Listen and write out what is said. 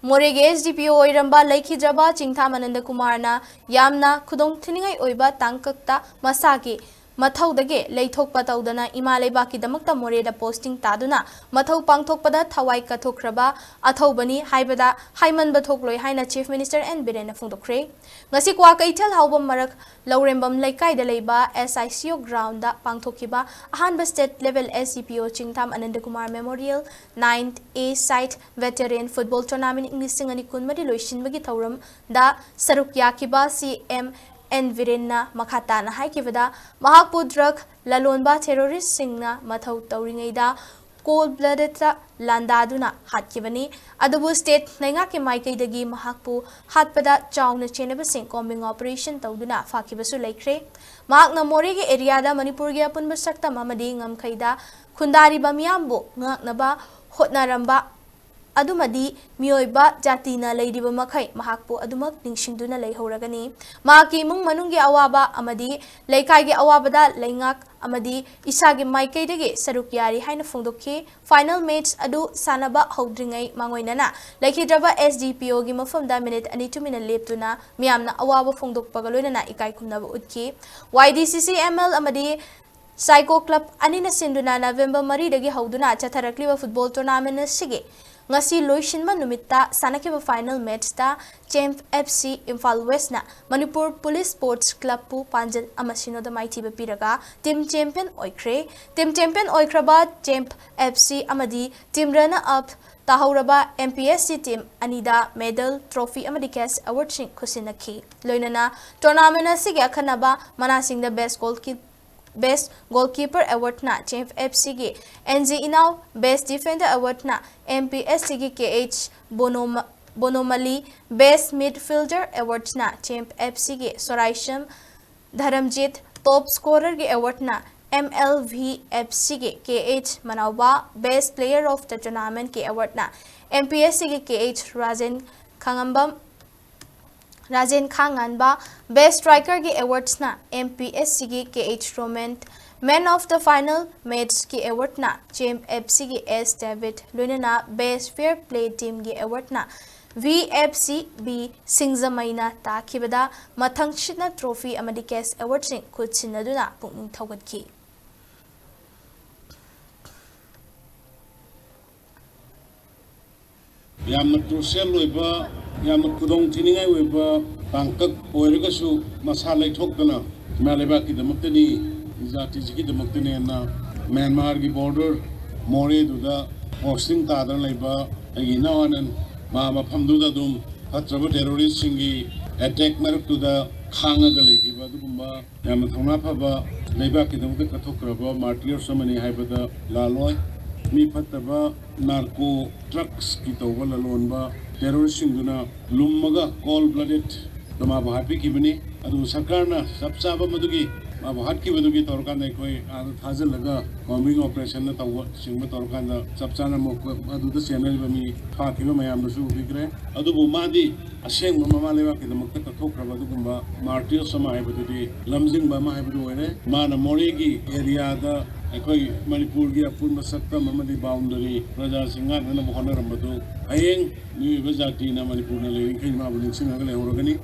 Moreh SDPO oiramba leikhidraba Chingtham Anandakumar yamna khudong thiningai oiba tangkakta masagi Mathaudage leithokpa taudana ima leibakkidamakta Morehda posting taduna mathau pangthokpada thawai kathokraba athaubani haibada haimanba thokloi haina Chief Minister Biren fongdokkhare ngasi kwa kaithal haubam marak laurembam leikaida leiba SICO ground da pangthokhiba ahanba state level SDPO Chingtham Anandakumar Memorial 9th A site veteran football tournament Ningsingduna kunmari loishinbagi thauram da saruk yakiba CM Biren Makhatana Haikivada, Mahakpu drug, Lalonba terrorist singna, Mathau Tauringaida, cold blooded Landaduna, Hatkivani, Adabu state, Nangaki Maike degi Mahakpu, Hatpada, Chowna Cheneba Sing combing operation Tauduna, Fakibasu Lekre, Mahakna Moreh area, Manipur-gi apunba shaktam-gidamak Amkaida, Kundari Bamiambo, Naba, Hotnaramba. Adumadi Meeoiba Leirimakhei Ningsingduna Leihouragani Maki mung manunggi awaba amadi leikaigi awabada leingak amadi isagi maikaidagi sarukyari haina fongdokhi final match adu sanaba howdringai mangoinana leikhidraba SDPO gi mafamda minute 2 leptuna miyamna awaba fongdokpaga loinana ikai kumnaba utki YDCC ML amadi Psycho Club anina sinduna November 3 dagi howduna chatharakliba football tournament sige ngasi loishinba numita sanakiba final match ta Champ FC Imphal West na Manipur Police Sports Club pu panjal amasino da maithiba piraga team champion oikraba Champ FC amadi team runner up tahauraba MPSC team anida medal trophy amadi cash award sing khusinakhi loinana tournament asige akhanaba manasingda Best Goalkeeper Award na Champ FC gi NG Inaw Best Defender Award na MPSC gi KH Bonomali Best Midfielder Award na Champ FC gi Soraisham Dharamjit Top Scorer gi Award na MLVFC gi KH Manawba Best Player of the Tournament gi Award na MPSC gi KH Rajen Khanganba Best Striker gi awards na MPSC gi KH Roman Man of the Final Match gi award na Champ FC gi S David Lunana Best Fair Play Team gi award na VFC B Singzamaina Takhibada Mathangshina Trophy amadi Cash Award sing khutsinaduna pungning thawgatki Yamna kudong thiningai oiba tangkak oiragasu masa leithokdana Leirimakhidamakni jatijigidamaktani na Myanmar gi border Moreh duda posting tadana leiba aginawanan mafamduda dum hatraba terrorist singi attack maraktuda khangaga leigiba dugumba yamna thongna phaba Leirimakhidamakta kathokraba martyrs samani haibada laloi mi phattaba narco drugs ki tawba lalonba terrorist singduna lummaga cold blooded tama bhapi kibani adu sakarna sabsaba madugi bhat kibadugi torkanda koi thazal laga combing operation na tawwa singma torkanda sabsana mo adu da channel bami phakiba mayam su bigre adu bumadi aseng mama Leirimakhidamakta kathokraba dugumba martyrs sama haibadudi lamjing ba ma haibadu oire mana Moreh gi area da Ekoi Manipur-gi apunba shaktam amadi boundary praja singan hana honorambadu ayeng Meeoiba Khunai-Na Leirimakhei Ningsingduna Leihouragani